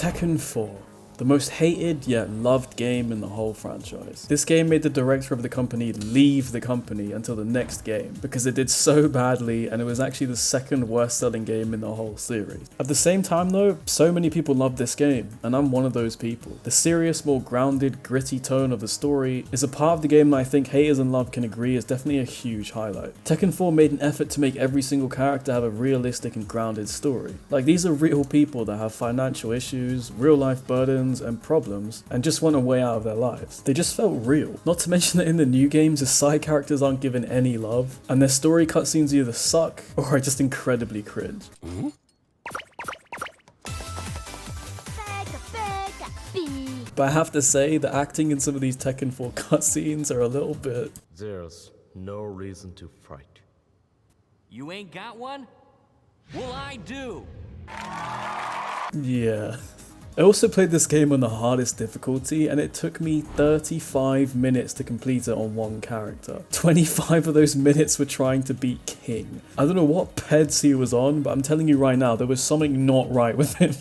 Tekken 4. The most hated yet loved game in the whole franchise. This game made the director of the company leave the company until the next game because it did so badly and it was actually the second worst selling game in the whole series. At the same time though, so many people loved this game and I'm one of those people. The serious, more grounded, gritty tone of the story is a part of the game that I think haters and love can agree is definitely a huge highlight. Tekken 4 made an effort to make every single character have a realistic and grounded story. Like, these are real people that have financial issues, real life burdens and problems and just want a way out of their lives. They just felt real. Not to mention that in the new games, the side characters aren't given any love and their story cutscenes either suck or are just incredibly cringe. But I have to say, the acting in some of these Tekken 4 cutscenes are a little bit... There's no reason to fight. You ain't got one? Well, I do! Yeah. I also played this game on the hardest difficulty and it took me 35 minutes to complete it on one character. 25 of those minutes were trying to beat King. I don't know what peds he was on, but I'm telling you right now, there was something not right with him.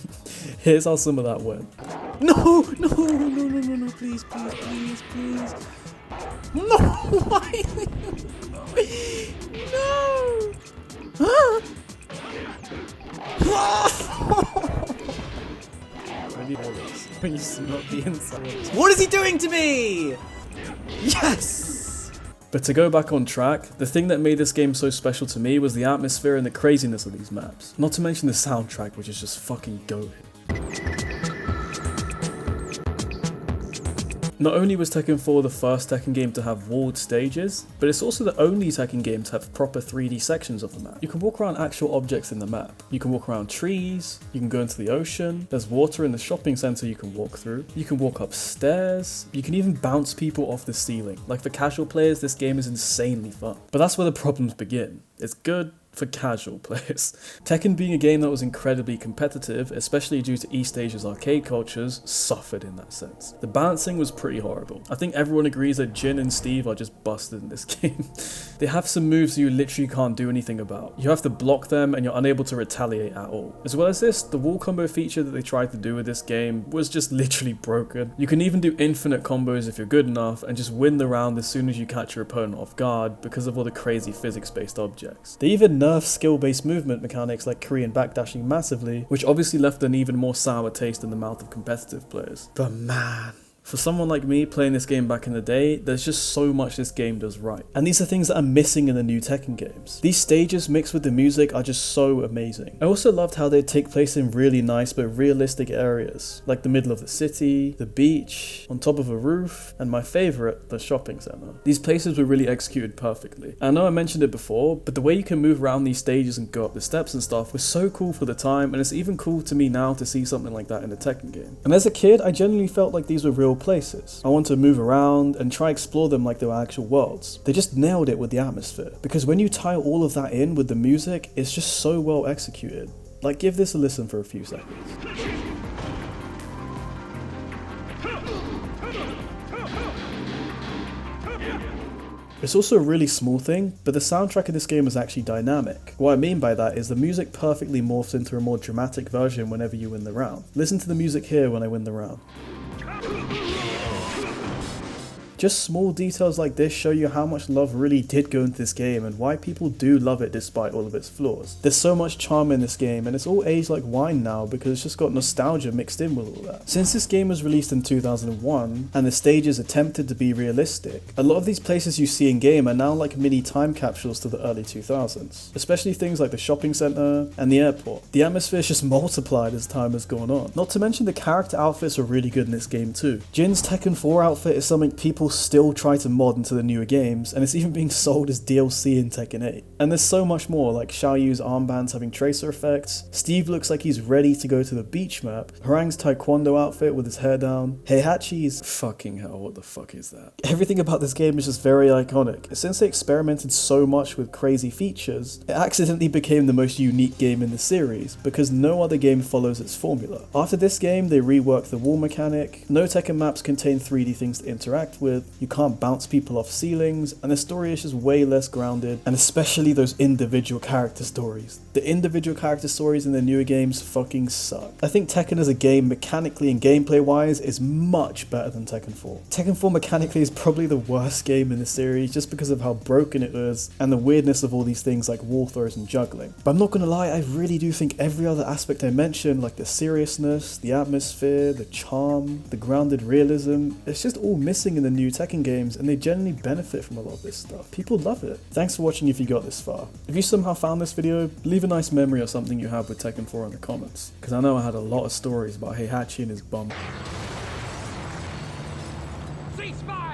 Here's how some of that went. No, please. No, why? No! When you smell the inside. What is he doing to me? Yes! But to go back on track, the thing that made this game so special to me was the atmosphere and the craziness of these maps. Not to mention the soundtrack, which is just fucking goated. Not only was Tekken 4 the first Tekken game to have walled stages, but it's also the only Tekken game to have proper 3D sections of the map. You can walk around actual objects in the map. You can walk around trees, you can go into the ocean, there's water in the shopping center you can walk through, you can walk upstairs, you can even bounce people off the ceiling. Like, for casual players, this game is insanely fun. But that's where the problems begin. It's good for casual players. Tekken, being a game that was incredibly competitive, especially due to East Asia's arcade cultures, suffered in that sense. The balancing was pretty horrible. I think everyone agrees that Jin and Steve are just busted in this game. They have some moves you literally can't do anything about. You have to block them and you're unable to retaliate at all. As well as this, the wall combo feature that they tried to do with this game was just literally broken. You can even do infinite combos if you're good enough and just win the round as soon as you catch your opponent off guard because of all the crazy physics-based objects. They even nerfed skill-based movement mechanics like Korean backdashing massively, which obviously left an even more sour taste in the mouth of competitive players. But man, for someone like me playing this game back in the day, there's just so much this game does right. And these are things that are missing in the new Tekken games. These stages mixed with the music are just so amazing. I also loved how they take place in really nice but realistic areas, like the middle of the city, the beach, on top of a roof, and my favorite, the shopping center. These places were really executed perfectly. I know I mentioned it before, but the way you can move around these stages and go up the steps and stuff was so cool for the time, and it's even cool to me now to see something like that in a Tekken game. And as a kid, I genuinely felt like these were real places. I want to move around and try explore them like they were actual worlds. They just nailed it with the atmosphere, because when you tie all of that in with the music, it's just so well executed. Like, give this a listen for a few seconds. It's also a really small thing, but the soundtrack of this game is actually dynamic. What I mean by that is the music perfectly morphs into a more dramatic version whenever you win the round. Listen to the music here when I win the round. Just small details like this show you how much love really did go into this game and why people do love it despite all of its flaws. There's so much charm in this game and it's all aged like wine now because it's just got nostalgia mixed in with all that. Since this game was released in 2001 and the stages attempted to be realistic, a lot of these places you see in game are now like mini time capsules to the early 2000s, especially things like the shopping center and the airport. The atmosphere is just multiplied as time has gone on. Not to mention the character outfits are really good in this game too. Jin's Tekken 4 outfit is something people still try to mod into the newer games, and it's even being sold as DLC in Tekken 8. And there's so much more, like Xiaoyu's armbands having tracer effects, Steve looks like he's ready to go to the beach map, Harang's taekwondo outfit with his hair down, Heihachi's... fucking hell, what the fuck is that? Everything about this game is just very iconic. Since they experimented so much with crazy features, it accidentally became the most unique game in the series, because no other game follows its formula. After this game, they reworked the wall mechanic, no Tekken maps contain 3D things to interact with, with, you can't bounce people off ceilings, and the story is just way less grounded, and especially those individual character stories. The individual character stories in the newer games fucking suck. I think Tekken as a game, mechanically and gameplay wise, is much better than Tekken 4. Tekken 4 mechanically is probably the worst game in the series just because of how broken it is and the weirdness of all these things like wall throws and juggling. But I'm not gonna lie, I really do think every other aspect I mentioned, like the seriousness, the atmosphere, the charm, the grounded realism, it's just all missing in the new Tekken games, and they generally benefit from a lot of this stuff. People love it. Thanks for watching if you got this far. If you somehow found this video, leave a nice memory or something you have with Tekken 4 in the comments, because I know I had a lot of stories about Heihachi and his bum. Ceasefire!